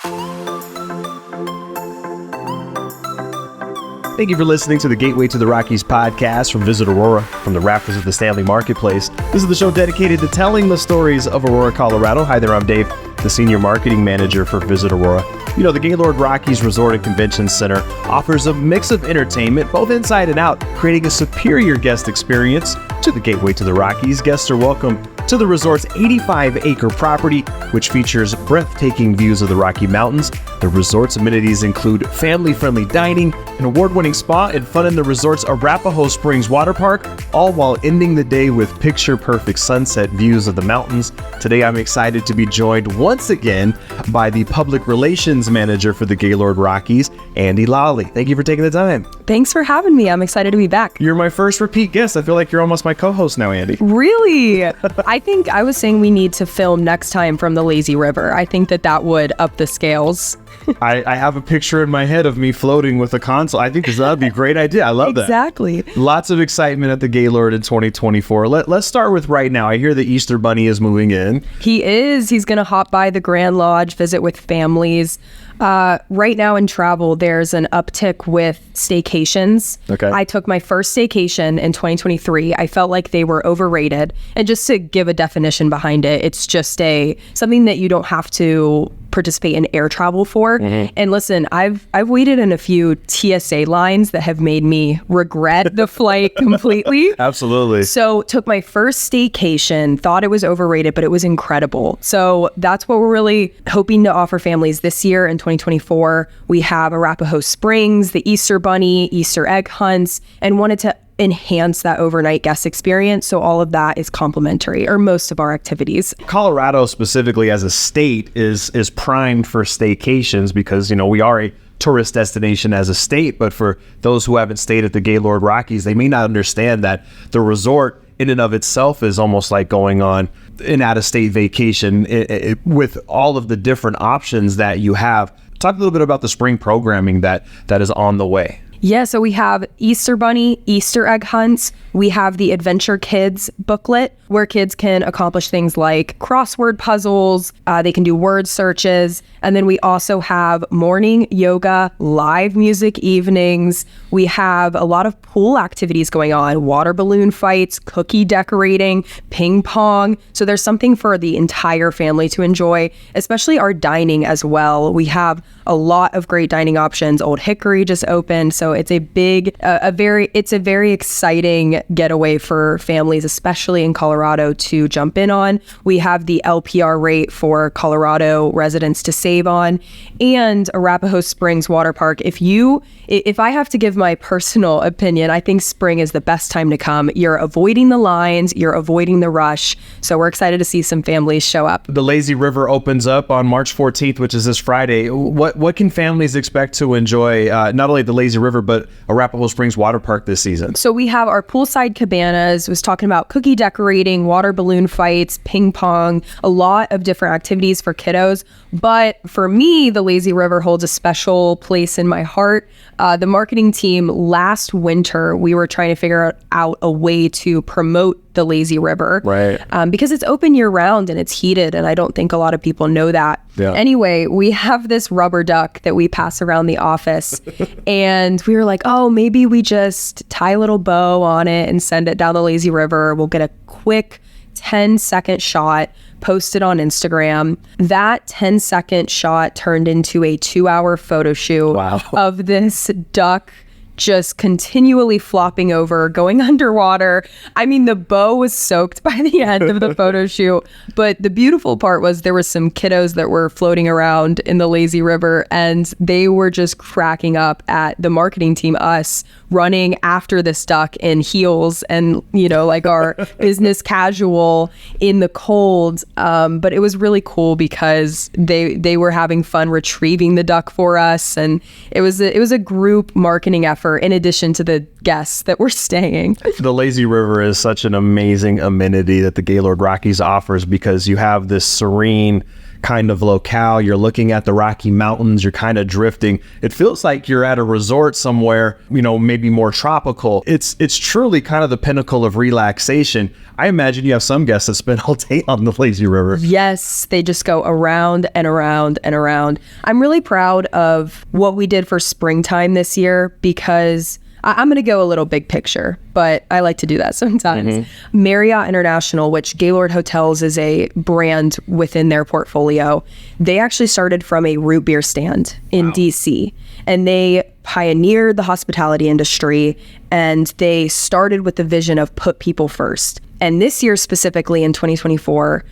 Thank you for listening to the Gateway to the Rockies podcast from Visit Aurora, from the rafters of the Stanley Marketplace. This is the show dedicated to telling the stories of Aurora, Colorado. Hi there, I'm Dave, the Senior Marketing Manager for Visit Aurora. You know, the Gaylord Rockies Resort and Convention Center offers a mix of entertainment, both inside and out, creating a superior guest experience. To the Gateway to the Rockies, guests are welcome to the resort's 85-acre property, which features breathtaking views of the Rocky Mountains. The resort's amenities include family-friendly dining, an award-winning spa, and fun in the resort's Arapahoe Springs Water Park, all while ending the day with picture-perfect sunset views of the mountains. Today, I'm excited to be joined once again by the Public Relations Manager for the Gaylord Rockies, Andi Lawley. Thank you for taking the time. Thanks for having me. I'm excited to be back. You're my first repeat guest. I feel like you're almost my co-host now, Andi. Really? I think I was saying we need to film next time from the lazy river. I think that would up the scales. I have a picture in my head of me floating with a console. I think that would be a great idea. I love that. Exactly. Lots of excitement at the Gaylord in 2024. Let's start with right now. I hear the Easter Bunny is moving in. He is. He's going to hop by the Grand Lodge, visit with families. Right now in travel, there's an uptick with staycations. Okay. I took my first staycation in 2023. I felt like they were overrated. And just to give a definition behind it, it's just something that you don't have to participate in air travel for. Mm-hmm. And listen, I've waited in a few TSA lines that have made me regret the flight completely. Absolutely. So took my first staycation, thought it was overrated, but it was incredible. So that's what we're really hoping to offer families this year in 2024. We have Arapahoe Springs, the Easter Bunny, Easter egg hunts, and wanted to enhance that overnight guest experience. So all of that is complimentary, or most of our activities. Colorado specifically as a state is primed for staycations because, you know, we are a tourist destination as a state. But for those who haven't stayed at the Gaylord Rockies, they may not understand that the resort in and of itself is almost like going on an out-of-state vacation with all of the different options that you have. Talk a little bit about the spring programming that is on the way. Yeah, so we have Easter Bunny, Easter egg hunts. We have the Adventure Kids booklet where kids can accomplish things like crossword puzzles. They can do word searches. And then we also have morning yoga, live music evenings. We have a lot of pool activities going on, water balloon fights, cookie decorating, ping pong. So there's something for the entire family to enjoy, especially our dining as well. We have a lot of great dining options. Old Hickory just opened. So it's a very exciting getaway for families, especially in Colorado, to jump in on. We have the LPR rate for Colorado residents to save on, and Arapahoe Springs Water Park. If I have to give my personal opinion, I think spring is the best time to come. You're avoiding the lines, you're avoiding the rush. So we're excited to see some families show up. The Lazy River opens up on March 14th, which is this Friday. What can families expect to enjoy, not only the Lazy River, but Arapahoe Springs Water Park this season? So we have our poolside cabanas. Was talking about cookie decorating, water balloon fights, ping pong, a lot of different activities for kiddos. But for me, the Lazy River holds a special place in my heart. The marketing team last winter, we were trying to figure out a way to promote the Lazy River, right? Because it's open year round and it's heated, and I don't think a lot of people know that. Yeah. Anyway, we have this rubber duck that we pass around the office, and we were like, oh, maybe we just tie a little bow on it and send it down the Lazy River. We'll get a quick 10-second shot, post it on Instagram. That 10-second shot turned into a 2-hour photo shoot. Wow. Of this duck just continually flopping over, going underwater. I mean, the bow was soaked by the end of the photo shoot. But the beautiful part was there were some kiddos that were floating around in the Lazy River, and they were just cracking up at the marketing team, us, running after this duck in heels and, you know, like our business casual in the cold. But it was really cool because they were having fun retrieving the duck for us. And it was a group marketing effort in addition to the guests that were staying. The Lazy River is such an amazing amenity that the Gaylord Rockies offers because you have this serene kind of locale. You're looking at the Rocky Mountains. You're kind of drifting. It feels like you're at a resort somewhere, maybe more tropical. It's truly kind of the pinnacle of relaxation. I imagine you have some guests that spend all day on the lazy river. Yes, they just go around and around and around. I'm really proud of what we did for springtime this year because I'm going to go a little big picture, but I like to do that sometimes. Marriott International, which Gaylord Hotels is a brand within their portfolio, they actually started from a root beer stand in DC, and they pioneered the hospitality industry, and they started with the vision of put people first. And this year specifically in 2024,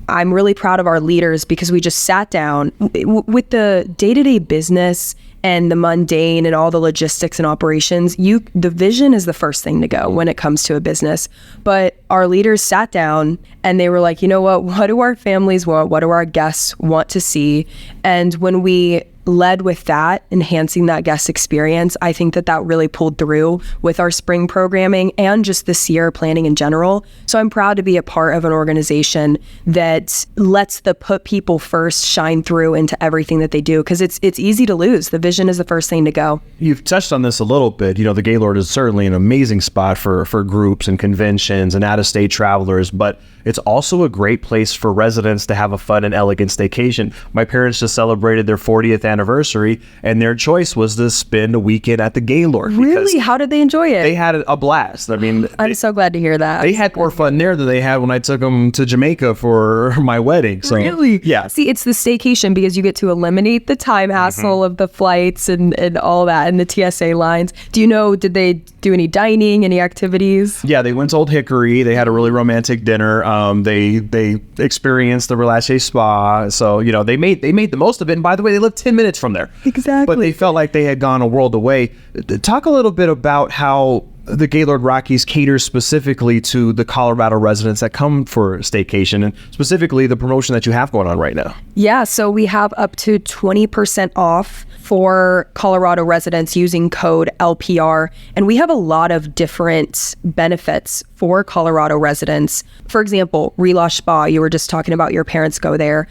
I'm really proud of our leaders because we just sat down with the day-to-day business and the mundane and all the logistics and operations. The vision is the first thing to go when it comes to a business. But our leaders sat down and they were like, you know what do our families want? What do our guests want to see? And when we led with that, enhancing that guest experience, I think that really pulled through with our spring programming and just this year planning in general. So I'm proud to be a part of an organization that lets the put people first shine through into everything that they do, because it's easy to lose. The vision is the first thing to go. You've touched on this a little bit. The Gaylord is certainly an amazing spot for groups and conventions and out-of-state travelers, but it's also a great place for residents to have a fun and elegant staycation. My parents just celebrated their 40th anniversary, and their choice was to spend a weekend at the Gaylord. Really? How did they enjoy it? They had a blast. I'm so glad to hear that. They had more fun there than they had when I took them to Jamaica for my wedding. So, really? Yeah. See, it's the staycation because you get to eliminate the time hassle of the flights and all that and the TSA lines. Do you know, did they do any dining, any activities? Yeah, they went to Old Hickory. They had a really romantic dinner. They experienced the Relaxe Spa. So, they made the most of it. And by the way, they lived 10 minutes from there. Exactly. But they felt like they had gone a world away. Talk a little bit about how the Gaylord Rockies caters specifically to the Colorado residents that come for staycation, and specifically the promotion that you have going on right now. Yeah, so we have up to 20% off for Colorado residents using code LPR. And we have a lot of different benefits for Colorado residents. For example, Relax Spa, you were just talking about your parents go there.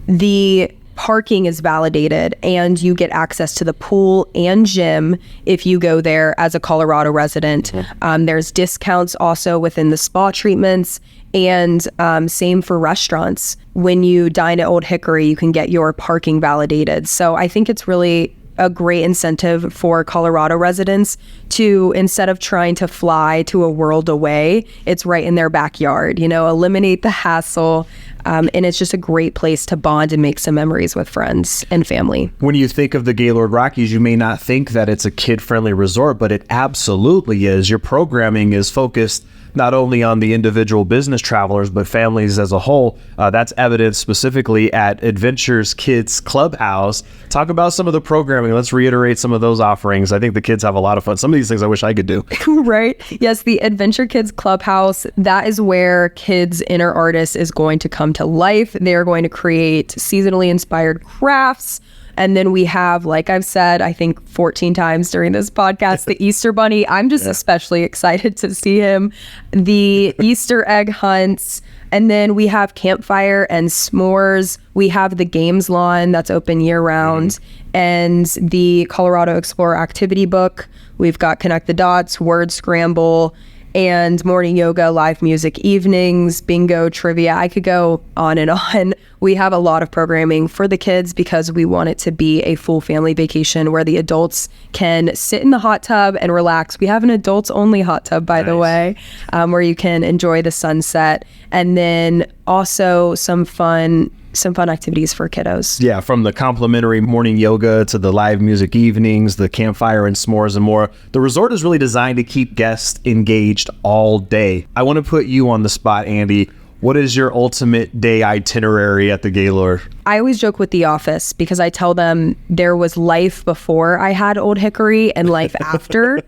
The parking is validated and you get access to the pool and gym if you go there as a Colorado resident. There's discounts also within the spa treatments, and same for restaurants. When you dine at Old Hickory, you can get your parking validated. So I think it's really a great incentive for Colorado residents to, instead of trying to fly to a world away, it's right in their backyard, eliminate the hassle. And it's just a great place to bond and make some memories with friends and family. When you think of the Gaylord Rockies, you may not think that it's a kid-friendly resort, but it absolutely is. Your programming is focused not only on the individual business travelers, but families as a whole. That's evidenced specifically at Adventures Kids Clubhouse. Talk about some of the programming. Let's reiterate some of those offerings. I think the kids have a lot of fun. Some of these things I wish I could do. Right? Yes, the Adventure Kids Clubhouse, that is where kids' inner artist is going to come to life. They are going to create seasonally inspired crafts. And then we have, like I've said, I think 14 times during this podcast, the Easter Bunny. I'm just especially excited to see him. The Easter egg hunts. And then we have campfire and s'mores. We have the games lawn that's open year round. And the Colorado Explorer activity book. We've got Connect the Dots, Word Scramble, and morning yoga, live music evenings, bingo, trivia. I could go on and on. We have a lot of programming for the kids because we want it to be a full family vacation where the adults can sit in the hot tub and relax. We have an adults only hot tub, by the way, where you can enjoy the sunset. And then also some fun activities for kiddos. Yeah, from the complimentary morning yoga to the live music evenings, the campfire and s'mores and more. The resort is really designed to keep guests engaged all day. I want to put you on the spot, Andi. What is your ultimate day itinerary at the Gaylord? I always joke with The Office because I tell them there was life before I had Old Hickory and life after.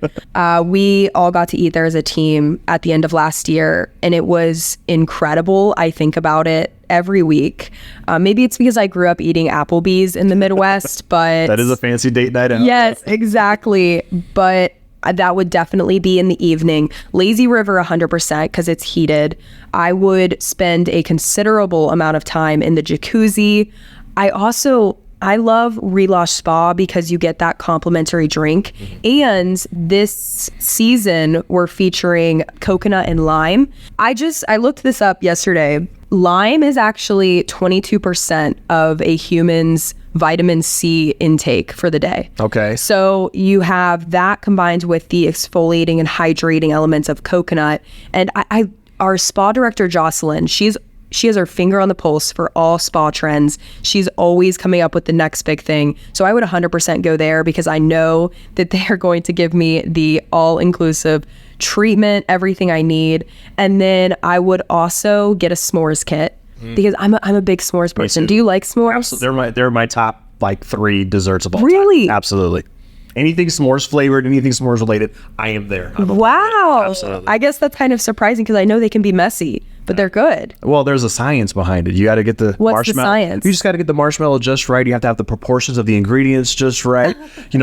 We all got to eat there as a team at the end of last year, and it was incredible. I think about it every week. Maybe it's because I grew up eating Applebee's in the Midwest, but... That is a fancy date night out. Yes, exactly. But that would definitely be in the evening. Lazy River 100% because it's heated. I would spend a considerable amount of time in the jacuzzi. I love Relash Spa because you get that complimentary drink. And this season, we're featuring coconut and lime. I looked this up yesterday. Lime is actually 22% of a human's vitamin C intake for the day. Okay. So you have that combined with the exfoliating and hydrating elements of coconut. And our spa director, Jocelyn, she has her finger on the pulse for all spa trends. She's always coming up with the next big thing. So I would 100% go there because I know that they're going to give me the all-inclusive treatment, everything I need. And then I would also get a s'mores kit because I'm a big s'mores person. Do you like s'mores? Absolutely. They're my top like 3 desserts of all time. Really? Absolutely. Anything s'mores flavored, anything s'mores related, I am there. Wow. Absolutely. I guess that's kind of surprising because I know they can be messy, but they're good. Well, there's a science behind it. You got to get the What's marshmallow. the science? You just got to get the marshmallow just right. You have to have the proportions of the ingredients just right.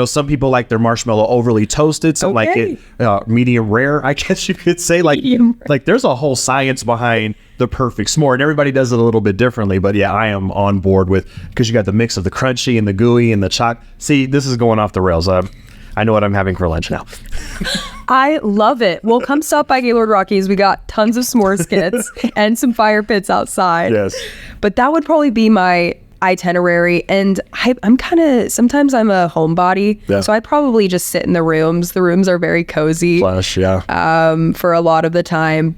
Some people like their marshmallow overly toasted. Some like it medium rare, I guess you could say. Like there's a whole science behind the perfect s'more, and everybody does it a little bit differently. But yeah, I am on board with, because you got the mix of the crunchy and the gooey and the chocolate. See, this is going off the rails. I know what I'm having for lunch now. I love it. Well, come stop by Gaylord Rockies. We got tons of s'mores kits and some fire pits outside. Yes. But that would probably be my itinerary. And sometimes I'm a homebody. Yeah. So I'd probably just sit in the rooms. The rooms are very cozy. Plush, yeah. For a lot of the time.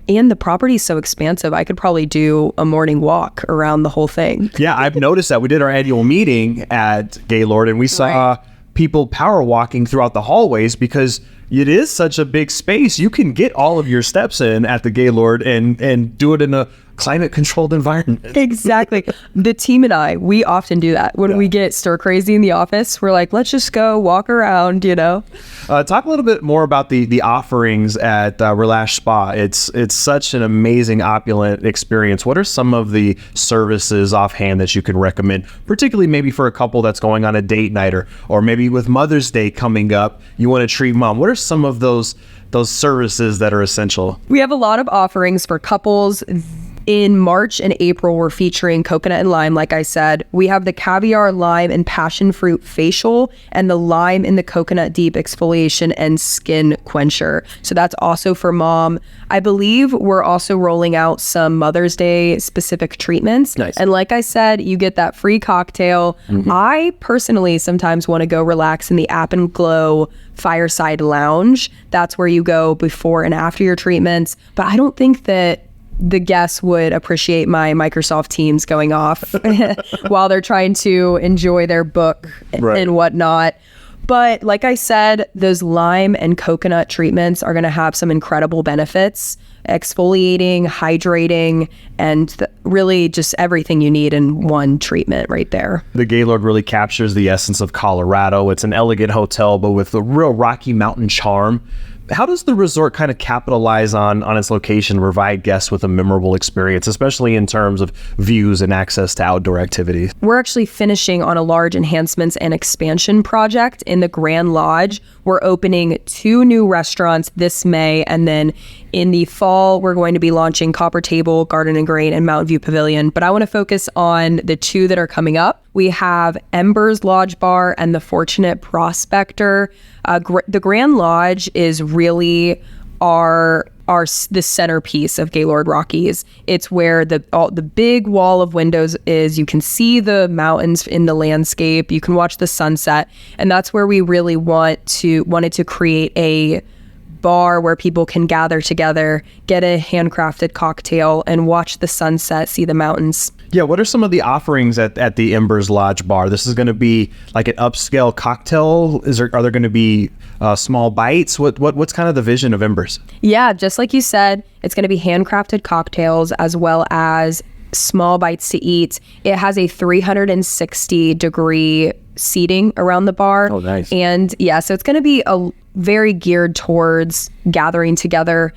And the property's so expansive. I could probably do a morning walk around the whole thing. Yeah, I've noticed that. We did our annual meeting at Gaylord and we saw people power walking throughout the hallways because it is such a big space. You can get all of your steps in at the Gaylord and do it in a climate controlled environment. Exactly. The team and I, we often do that. When we get stir crazy in the office, we're like, let's just go walk around, Talk a little bit more about the offerings at Relash Spa. It's such an amazing, opulent experience. What are some of the services offhand that you can recommend, particularly maybe for a couple that's going on a date night or maybe with Mother's Day coming up, you want to treat mom? What are some of those services that are essential? We have a lot of offerings for couples. In March and April, we're featuring coconut and lime. Like I said, we have the caviar, lime, and passion fruit facial and the lime in the coconut deep exfoliation and skin quencher. So that's also for mom. I believe we're also rolling out some Mother's Day specific treatments. Nice. And like I said, you get that free cocktail. I personally sometimes want to go relax in the App and Glow Fireside Lounge. That's where you go before and after your treatments. But I don't think that the guests would appreciate my Microsoft Teams going off while they're trying to enjoy their book and whatnot. But like I said, those lime and coconut treatments are going to have some incredible benefits, exfoliating, hydrating, and really just everything you need in one treatment right there. The Gaylord really captures the essence of Colorado. It's an elegant hotel, but with a real Rocky Mountain charm. How does the resort kind of capitalize on its location to provide guests with a memorable experience, especially in terms of views and access to outdoor activities? We're actually finishing on a large enhancements and expansion project in the Grand Lodge. We're opening 2 new restaurants this May, and then in the fall, we're going to be launching Copper Table, Garden and Grain, and Mountain View Pavillion. But I want to focus on the 2 that are coming up. We have Embers Lodge Bar and the Fortunate Prospector. The Grand Lodge is really the centerpiece of Gaylord Rockies. It's where the big wall of windows is. You can see the mountains in the landscape. You can watch the sunset, and that's where we really wanted to create a bar where people can gather together, get a handcrafted cocktail, and watch the sunset, see the mountains. Yeah, what are some of the offerings at the Embers Lodge Bar? This is going to be like an upscale cocktail. Are there going to be small bites? What's kind of the vision of Embers? Yeah, just like you said, it's going to be handcrafted cocktails as well as small bites to eat. It has a 360-degree seating around the bar. Oh, nice. And yeah, so it's going to be a very geared towards gathering together,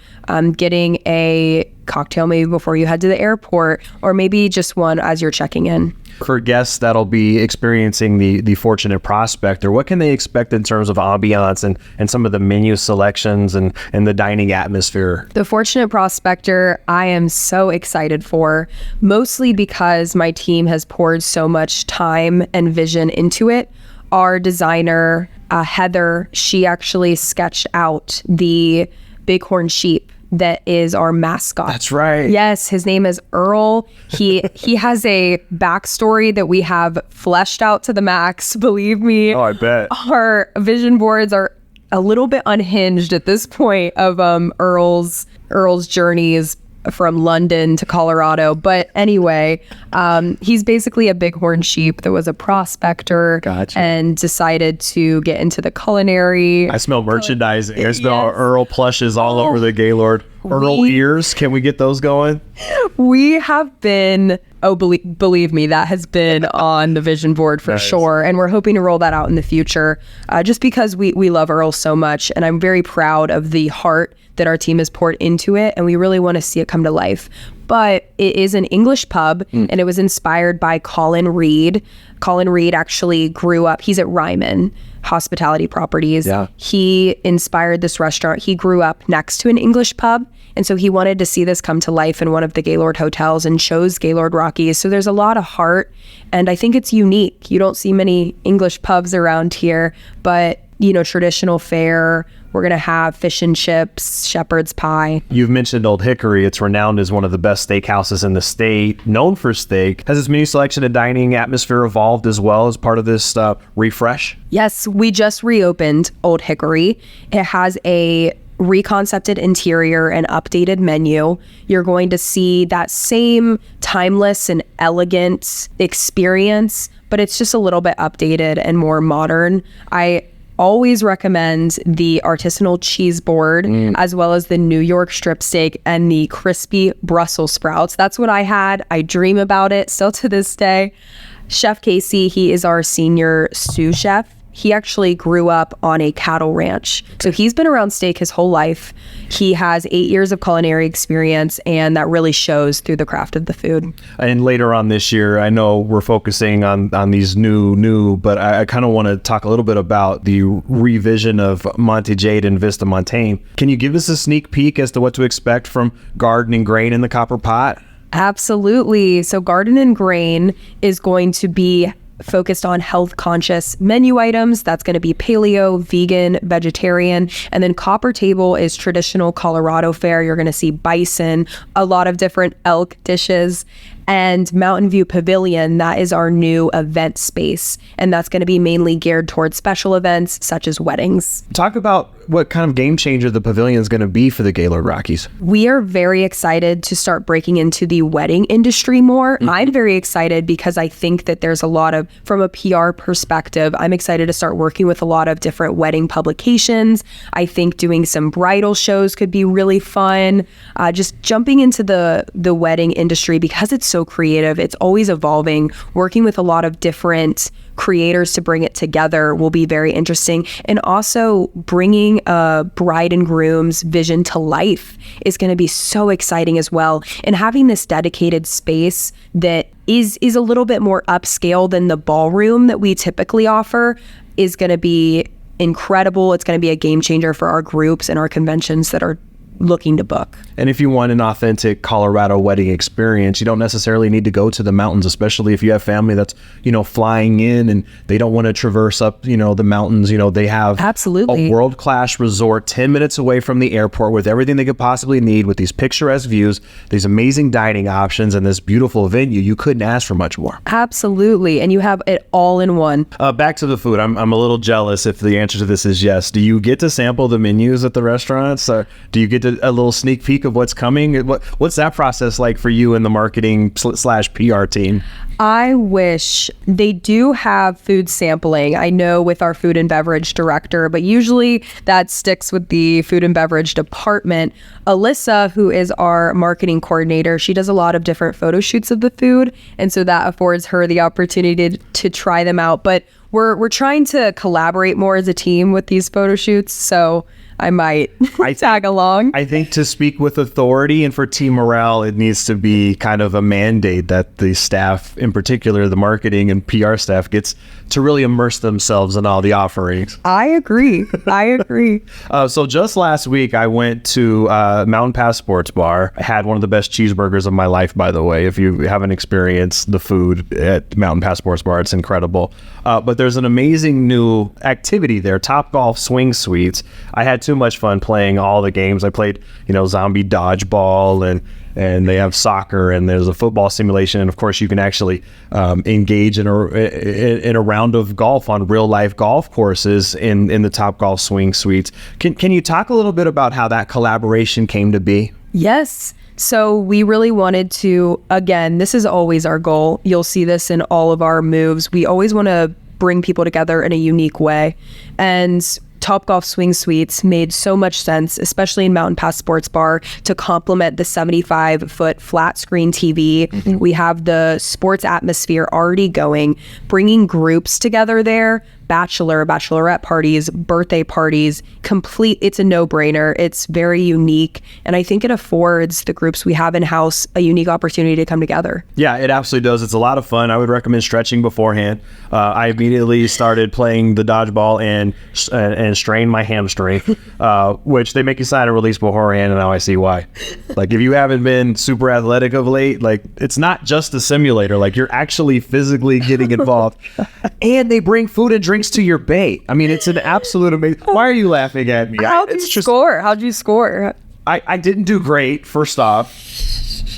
getting a cocktail maybe before you head to the airport, or maybe just one as you're checking in. For guests that'll be experiencing the Fortunate Prospector, what can they expect in terms of ambiance and some of the menu selections and the dining atmosphere? The Fortunate Prospector, I am so excited for, mostly because my team has poured so much time and vision into it. Our designer, Heather, she actually sketched out the bighorn sheep that is our mascot. That's right. Yes, his name is Earl. He has a backstory that we have fleshed out to the max, believe me. Oh, I bet. Our vision boards are a little bit unhinged at this point of Earl's journeys from London to Colorado. But anyway, he's basically a bighorn sheep that was a prospector. Gotcha. And decided to get into the culinary. I smell merchandising. I smell Earl plushes all over the Gaylord. Earl ears, can we get those going? We have been, believe me, that has been on the vision board for sure. And we're hoping to roll that out in the future, just because we love Earl so much. And I'm very proud of the heart that our team has poured into it. And we really want to see it come to life. But it is an English pub, and it was inspired by Colin Reed. Colin Reed actually grew up, he's at Ryman Hospitality Properties. Yeah. He inspired this restaurant. He grew up next to an English pub. And so he wanted to see this come to life in one of the Gaylord hotels and chose Gaylord Rockies. So there's a lot of heart, and I think it's unique. You don't see many English pubs around here, but traditional fare. We're going to have fish and chips, shepherd's pie. You've mentioned Old Hickory. It's renowned as one of the best steakhouses in the state, known for steak. Has its menu selection and dining atmosphere evolved as well as part of this refresh? Yes, we just reopened Old Hickory. It has a reconcepted interior and updated menu. You're going to see that same timeless and elegant experience, but it's just a little bit updated and more modern. I always recommend the artisanal cheese board, as well as the New York strip steak and the crispy Brussels sprouts. That's what I had. I dream about it still to this day. Chef Casey, he is our senior sous chef. He actually grew up on a cattle ranch. So he's been around steak his whole life. He has 8 years of culinary experience, and that really shows through the craft of the food. And later on this year, I know we're focusing on these new, but I kind of want to talk a little bit about the revision of Monte Jade and Vista Montaigne. Can you give us a sneak peek as to what to expect from Garden and Grain in the Copper Pot? Absolutely. So Garden and Grain is going to be focused on health conscious menu items. That's going to be paleo, vegan, vegetarian. And then Copper Table is traditional Colorado fare. You're going to see bison, a lot of different elk dishes. And Mountain View Pavillion, that is our new event space. And that's going to be mainly geared towards special events such as weddings. Talk about what kind of game changer the pavilion is going to be for the Gaylord Rockies. We are very excited to start breaking into the wedding industry more. I'm very excited because I think that there's a lot of, from a PR perspective, I'm excited to start working with a lot of different wedding publications. I think doing some bridal shows could be really fun. Just jumping into the wedding industry because it's so creative. It's always evolving. Working with a lot of different creators to bring it together will be very interesting. And also bringing a bride and groom's vision to life is going to be so exciting as well. And having this dedicated space that is a little bit more upscale than the ballroom that we typically offer is going to be incredible. It's going to be a game changer for our groups and our conventions that are looking to book. And if you want an authentic Colorado wedding experience, you don't necessarily need to go to the mountains, especially if you have family that's, flying in and they don't want to traverse up, the mountains. They have absolutely a world-class resort 10 minutes away from the airport with everything they could possibly need, with these picturesque views, these amazing dining options, and this beautiful venue. You couldn't ask for much more. Absolutely. And you have it all in one. Back to the food. I'm a little jealous if the answer to this is yes. Do you get to sample the menus at the restaurants? Or do you get to a little sneak peek of what's coming? What's that process like for you and the marketing / PR team? I wish they do have food sampling. I know with our food and beverage director, but usually that sticks with the food and beverage department. Alyssa, who is our marketing coordinator, she does a lot of different photo shoots of the food. And so that affords her the opportunity to try them out. But we're trying to collaborate more as a team with these photo shoots. So I might tag along. I think to speak with authority and for team morale, it needs to be kind of a mandate that the staff, in particular, the marketing and PR staff, gets to really immerse themselves in all the offerings. I agree. So just last week, I went to Mountain Pass Sports Bar. I had one of the best cheeseburgers of my life, by the way. If you haven't experienced the food at Mountain Pass Sports Bar, it's incredible. But there's an amazing new activity there, Topgolf Swing Suites. I had too much fun playing all the games. I played, zombie dodgeball and they have soccer and there's a football simulation. And of course you can actually engage in a round of golf on real life golf courses in the Topgolf Swing Suites. Can you talk a little bit about how that collaboration came to be? Yes. So we really wanted to, again, this is always our goal. You'll see this in all of our moves. We always want to bring people together in a unique way. And Topgolf Swing Suites made so much sense, especially in Mountain Pass Sports Bar, to complement the 75-foot flat screen TV. Mm-hmm. We have the sports atmosphere already going, bringing groups together there, bachelorette parties, birthday parties, it's a no-brainer. It's very unique. And I think it affords the groups we have in-house a unique opportunity to come together. Yeah, it absolutely does. It's a lot of fun. I would recommend stretching beforehand. I immediately started playing the dodgeball and strained my hamstring, which they make you sign a release beforehand, and now I see why. Like, if you haven't been super athletic of late, like, it's not just a simulator. Like, you're actually physically getting involved. And they bring food and drinks to your bait. I mean, it's an absolute amazing. Why are you laughing at me? How'd you score? I didn't do great, first off.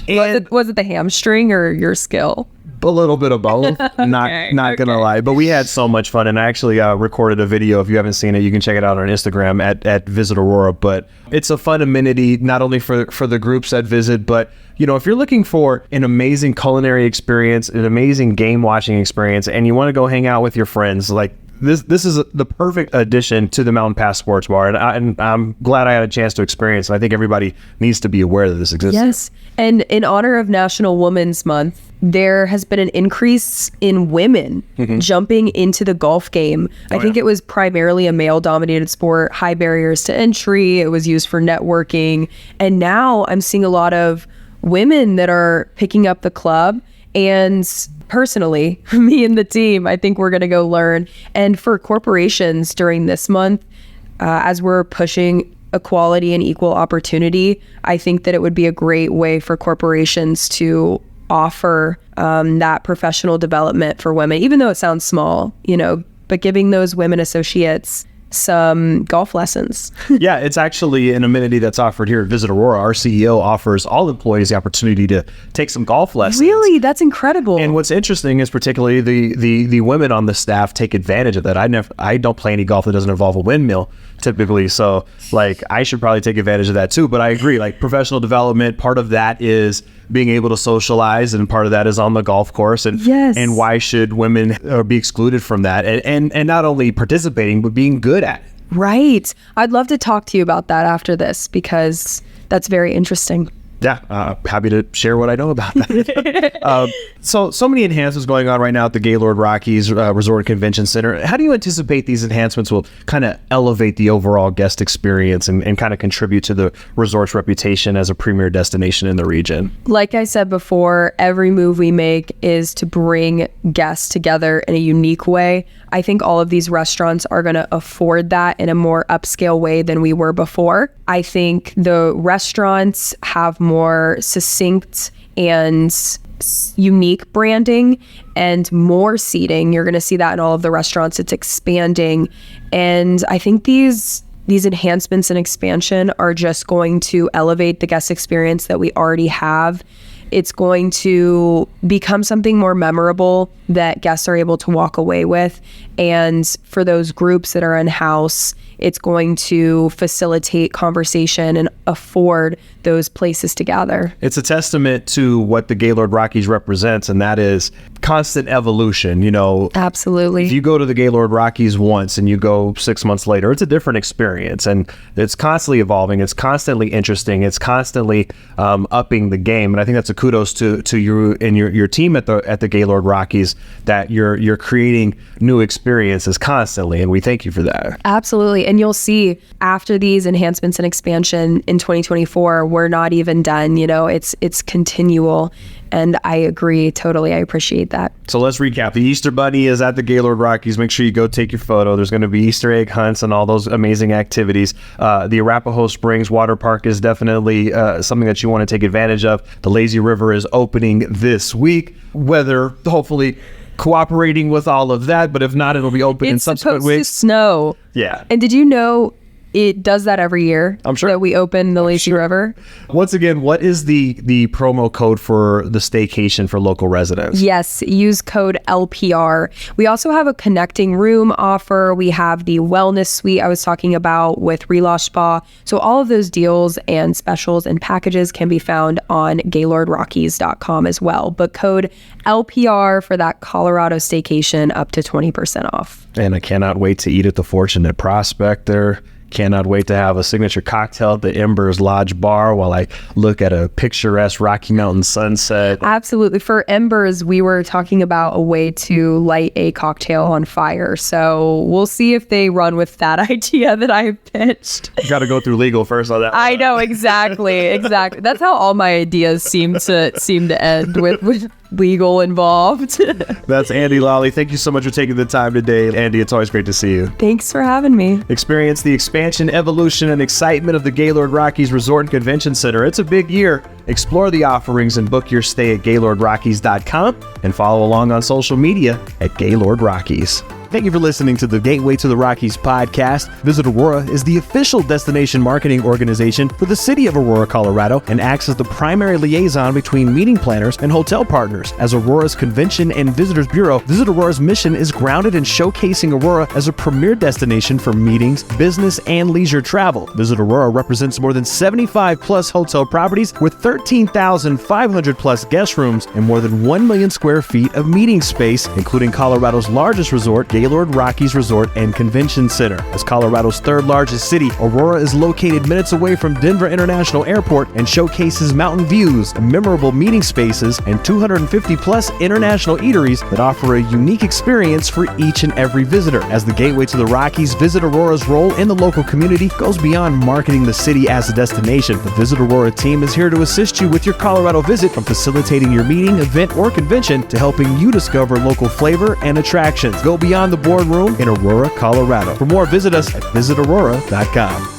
And was it the hamstring or your skill? A little bit of both. Not gonna lie, but we had so much fun, and I actually recorded a video. If you haven't seen it, you can check it out on Instagram at Visit Aurora. But it's a fun amenity not only for the groups that visit, but if you're looking for an amazing culinary experience, an amazing game watching experience, and you want to go hang out with your friends, like this is the perfect addition to the Mountain Pass Sports Bar, and I'm glad I had a chance to experience it. I think everybody needs to be aware that this exists. Yes, and in honor of National Women's Month, there has been an increase in women jumping into the golf game. I think it was primarily a male-dominated sport, high barriers to entry. It was used for networking, and now I'm seeing a lot of women that are picking up the club. And personally, me and the team, I think we're going to go learn. And for corporations during this month, as we're pushing equality and equal opportunity, I think that it would be a great way for corporations to offer that professional development for women, even though it sounds small, but giving those women associates some golf lessons. Yeah, it's actually an amenity that's offered here at Visit Aurora. Our CEO offers all employees the opportunity to take some golf lessons. Really? That's incredible. And what's interesting is particularly the women on the staff take advantage of that. I don't play any golf that doesn't involve a windmill typically, so like I should probably take advantage of that too. But I agree, like professional development, part of that is being able to socialize, and part of that is on the golf course. And yes. And why should women be excluded from that? And not only participating, but being good at it. Right. I'd love to talk to you about that after this, because that's very interesting. Yeah, happy to share what I know about that. So many enhancements going on right now at the Gaylord Rockies Resort and Convention Center. How do you anticipate these enhancements will kind of elevate the overall guest experience and kind of contribute to the resort's reputation as a premier destination in the region? Like I said before, every move we make is to bring guests together in a unique way. I think all of these restaurants are going to afford that in a more upscale way than we were before. I think the restaurants have more succinct and unique branding and more seating. You're going to see that in all of the restaurants. It's expanding. And I think these enhancements and expansion are just going to elevate the guest experience that we already have. It's going to become something more memorable that guests are able to walk away with. And for those groups that are in-house, it's going to facilitate conversation and afford those places to gather. It's a testament to what the Gaylord Rockies represents, and that is constant evolution. You know, absolutely. If you go to the Gaylord Rockies once and you go 6 months later, it's a different experience, and it's constantly evolving. It's constantly interesting. It's constantly upping the game, and I think that's a kudos to you and your team at the Gaylord Rockies, that you're creating new experiences constantly, and we thank you for that. Absolutely. And you'll see after these enhancements and expansion in 2024, we're not even done. You know, it's continual. And I agree totally. I appreciate that. So let's recap. The Easter Bunny is at the Gaylord Rockies. Make sure you go take your photo. There's going to be Easter egg hunts and all those amazing activities. The Arapahoe Springs Water Park is definitely something that you want to take advantage of. The Lazy River is opening this week. Weather, hopefully, cooperating with all of that, but if not, it'll be open in subsequent weeks. It's supposed to snow. Yeah. And did you know it does that every year? I'm sure. That we open the Lazy River. Once again, what is the promo code for the staycation for local residents? Yes, use code LPR. We also have a connecting room offer. We have the wellness suite I was talking about with Relash Spa. So all of those deals and specials and packages can be found on GaylordRockies.com as well. But code LPR for that Colorado staycation up to 20% off. And I cannot wait to eat at the Fortunate Prospect there. Cannot wait to have a signature cocktail at the Embers Lodge Bar while I look at a picturesque Rocky Mountain sunset. Absolutely. For Embers, we were talking about a way to light a cocktail on fire. So we'll see if they run with that idea that I pitched. You got to go through legal first on that. I know, exactly. That's how all my ideas seem to end with legal involved. That's Andi Lawley. Thank you so much for taking the time today. Andi, it's always great to see you. Thanks for having me. Experience the expansion, evolution, and excitement of the Gaylord Rockies Resort and Convention Center. It's a big year. Explore the offerings and book your stay at GaylordRockies.com and follow along on social media at Gaylord Rockies. Thank you for listening to the Gateway to the Rockies podcast. Visit Aurora is the official destination marketing organization for the city of Aurora, Colorado, and acts as the primary liaison between meeting planners and hotel partners. As Aurora's Convention and Visitors Bureau, Visit Aurora's mission is grounded in showcasing Aurora as a premier destination for meetings, business, and leisure travel. Visit Aurora represents more than 75 plus hotel properties with 13,500 plus guest rooms and more than 1 million square feet of meeting space, including Colorado's largest resort, Gaylord Rockies Resort and Convention Center. As Colorado's third largest city, Aurora is located minutes away from Denver International Airport and showcases mountain views, memorable meeting spaces, and 250 plus international eateries that offer a unique experience for each and every visitor. As the Gateway to the Rockies, Visit Aurora's role in the local community goes beyond marketing the city as a destination. The Visit Aurora team is here to assist you with your Colorado visit, from facilitating your meeting, event, or convention to helping you discover local flavor and attractions. Go beyond the boardroom in Aurora, Colorado. For more, visit us at visitaurora.com.